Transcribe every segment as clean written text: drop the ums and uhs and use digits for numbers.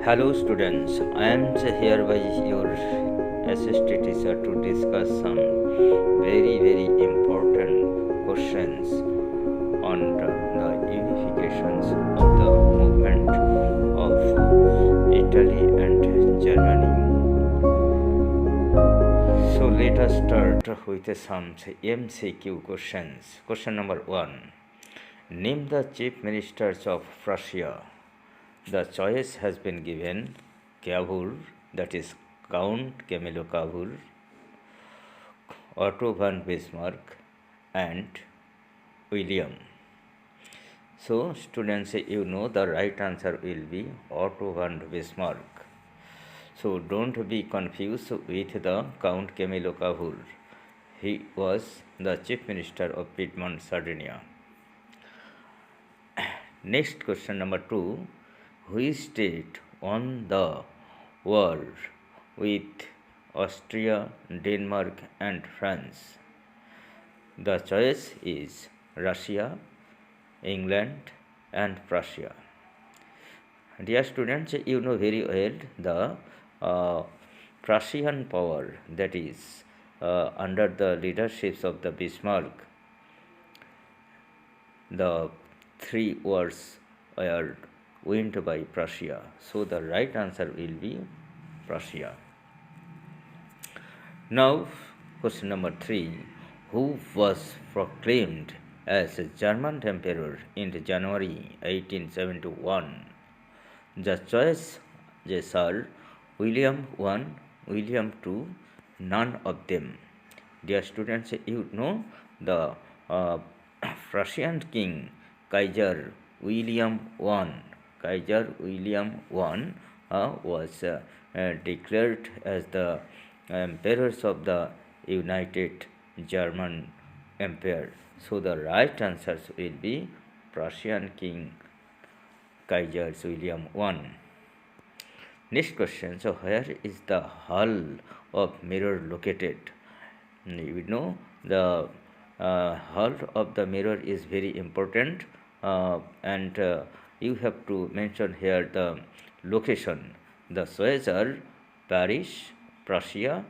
Hello students, I am here by your assistant teacher to discuss some very important questions on the unifications of the movement of Italy and Germany. So let us start with some MCQ questions. Question number 1. Name the chief ministers of Prussia. The choice has been given Cavour, that is Count Camillo Cavour, Otto von Bismarck, and William. So, students, you know the right answer will be Otto von Bismarck. So, don't be confused with the Count Camillo Cavour. He was the chief minister of Piedmont, Sardinia. Next question number 2. Which state won the war with Austria, Denmark, and France? The choice is Russia, England, and Prussia. Dear students, you know very well the Prussian power, that is under the leadership of the Bismarck. The three wars were won by Prussia. So the right answer will be Prussia. Now, question number 3. Who was proclaimed as a German emperor in January 1871? The choice is are William I, William II, none of them. Dear students, you know the Prussian king Kaiser William I. Kaiser William I was declared as the emperors of the United German Empire. So the right answer will be Prussian king Kaiser William I. Next question. So where is the Hall of Mirror located? You know the Hall of the Mirror is very important, and you have to mention here the location. The choices are Paris, Prussia,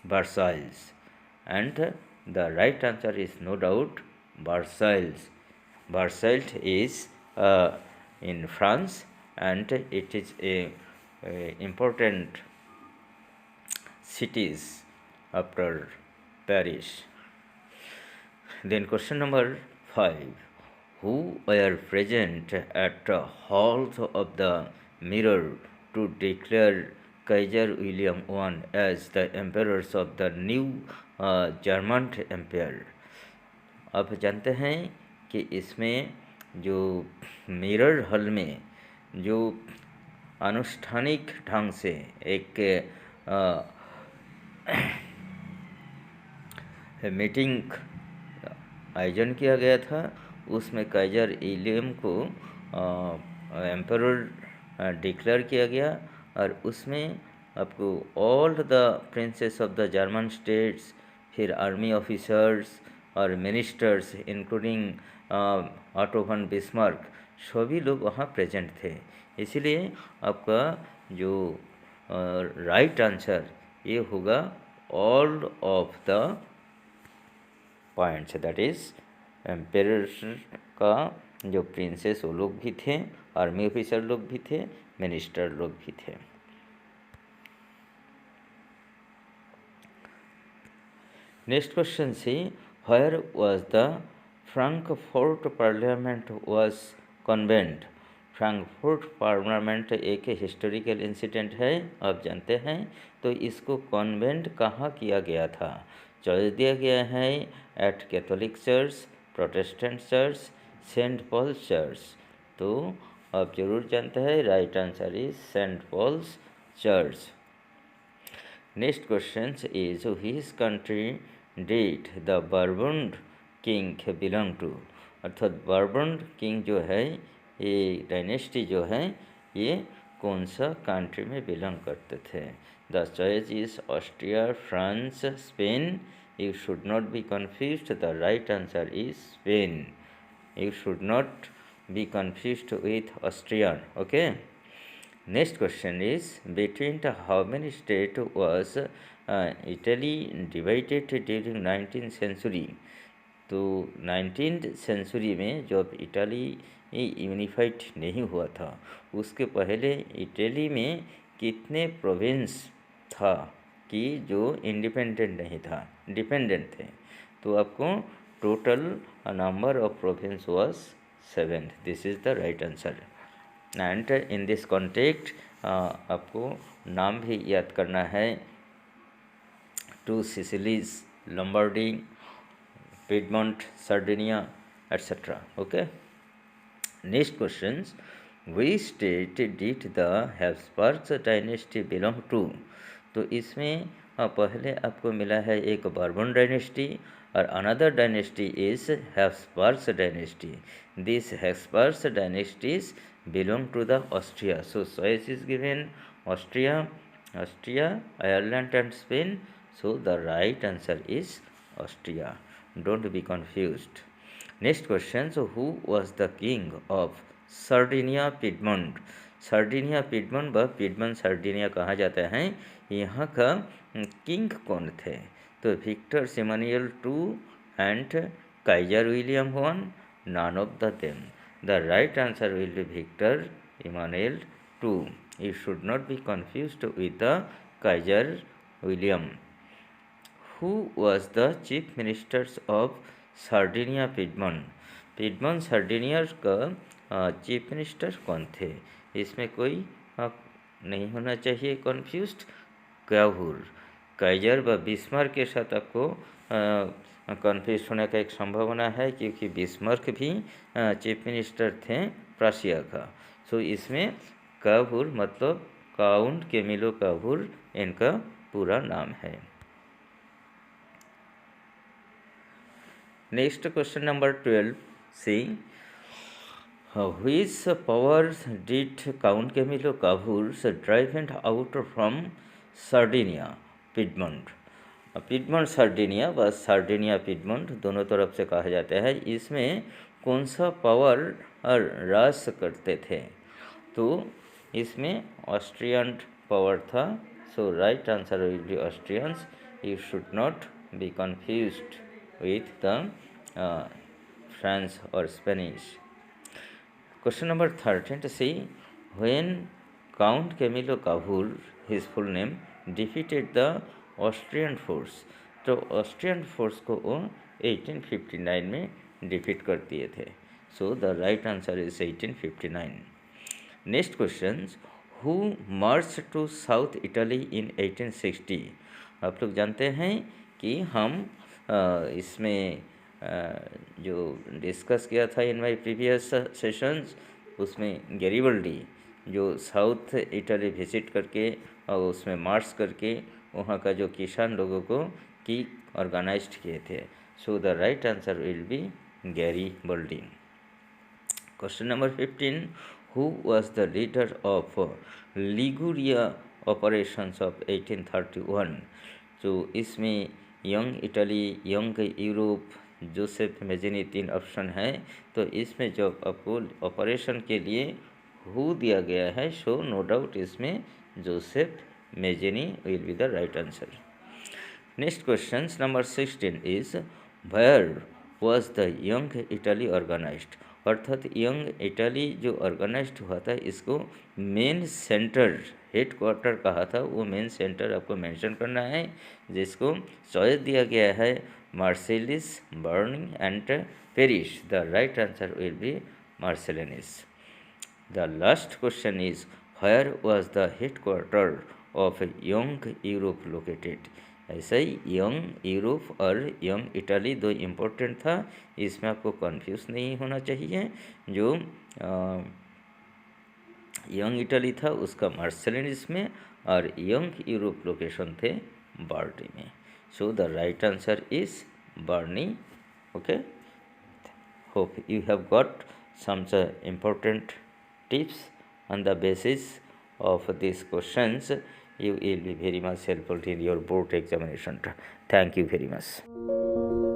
Versailles, and the right answer is no doubt Versailles. Versailles is in France, and it is a important cities after Paris. Then question number 5. Who were present at the halls of the mirror to declare Kaiser William I as the emperors of the new German Empire? आप जानते हैं कि इसमें जो mirror hall में जो अनुष्ठानिक ढंग से एक मीटिंग आयोजन किया गया था, उसमें काइजर विलियम को एम्परर डिक्लेयर किया गया, और उसमें आपको all the princess of the German states, फिर आर्मी ऑफिसर्स और ministers including auto von Bismarck, सभी लोग वहाँ प्रेजेंट थे. इसीलिए आपका जो राइट आंसर ये होगा all of the points, that is emperor का जो प्रिंसेस वो लोग भी थे, आर्मी ऑफिसर लोग भी थे, मिनिस्टर लोग भी थे. Next question C, where was the Frankfurt parliament was convened? Frankfurt parliament एक हिस्टोरिकल इंसिडेंट है, आप जानते हैं. तो इसको कन्वेंट कहाँ किया गया था? चॉइस दिया गया है at Catholic church, Protestant church, Saint Paul's church. तो आप जरूर जानते हैं right answer is Saint Paul's church. Next question is which country did the Bourbon king belong to? अर्थात बर्बन किंग जो है, ये डायनेस्टी जो है, ये कौन सा कंट्री में बिलोंग करते थे? The choice is Austria, France, Spain. You should not be confused. The right answer is Spain. You should not be confused with Austrian. Okay. Next question is, between how many states was Italy divided during 19th century? तो 19th century में जब Italy unified नहीं हुआ था, उसके पहले Italy में कितने प्रोविंस था कि जो इंडिपेंडेंट नहीं था, डिपेंडेंट थे? तो आपको total number of province was 7. This is the right answer. And in this context आपको नाम भी याद करना है. 2 Sicilies, Lombardy, Piedmont, Sardinia, etc. Okay. Next questions. Which state did the Habsburg dynasty belong to? तो इसमें पहले आपको मिला है एक बर्बन डायनेस्टी और another dynasty is Habsburg dynasty. This Habsburg dynasties belong to the Austria. So choice is given Austria, Ireland and Spain. So the right answer is Austria. Don't be confused. Next question. So who was the king of Sardinia Piedmont? Sardinia Piedmont व Piedmont Sardinia कहा जाता है. यहाँ का king कौन थे? तो Victor Emmanuel two and Kaiser William one, none of the them. The right answer will be Victor Emmanuel II. You should not be confused with the Kaiser William. Who was the chief ministers of Sardinia Piedmont? Piedmont Sardinia का chief minister कौन थे? इसमें कोई नहीं होना चाहिए confused. Cavour, Kaizer व Bismarck के साथ आपको कन्फ्यूज होने का एक संभावना है, क्योंकि बिस्मार्क भी चीफ मिनिस्टर थे प्रशिया का. सो इसमें कावूर मतलब काउंट कैमिलो कावूर इनका पूरा नाम है. Next question number 12. See, which powers did Count Camillo Cavour drive out from Sardinia, Piedmont? Piedmont Sardinia व सार्डिनिया पिडमॉन्ट दोनों तरफ से कहा जाता है. इसमें कौन सा पावर राज करते थे? तो इसमें ऑस्ट्रियन पावर था. So right answer will be Austrians. You should not be confused with the French or Spanish. Question number 13. To see, when Count Camillo Cavour, his full name, defeated the Austrian force, तो Austrian force को वो 1859 में defeat कर दिए थे. So the right answer is 1859. Next question. Who March two south Italy इन 1860? आप लोग जानते हैं कि हम इसमें जो डिस्कस किया था इन माय प्रीवियस सेशंस, उसमें गैरिबल्डी जो साउथ इटली विजिट करके और उसमें मार्च करके वहाँ का जो किसान लोगों को की ऑर्गेनाइज्ड किए थे. So the right answer will be Garibaldi. Question number 15. Who was the leader of Liguria operations of 1831? तो इसमें young Italy, young Europe, Joseph Mazzini 3 option है. तो इसमें जब आपको ऑपरेशन के लिए हु दिया गया है, सो नो डाउट इसमें Joseph Mazzini will be the right answer. Next question number 16 is, where was the young Italy organised? अर्थात यंग इटली जो ऑर्गेनाइज्ड हुआ था, इसको मेन सेंटर, हेड क्वार्टर कहा था. वो मेन सेंटर आपको मेंशन करना है, जिसको चॉइस दिया गया है Marseilles, Berne and Paris. The right answer will be Marseilles. The last question is, where was the headquarter of young Europe located? ऐसे ही यंग यूरोप और यंग इटली दो इम्पोर्टेंट था. इसमें आपको कंफ्यूज नहीं होना चाहिए. जो यंग इटली था उसका मार्सेलिनिस में और यंग यूरोप लोकेशन थे बर्नी में. So the right answer is Berne. Okay, hope you have got some important tips on the basis of these questions. You will be very much helpful in your board examination. Thank you very much.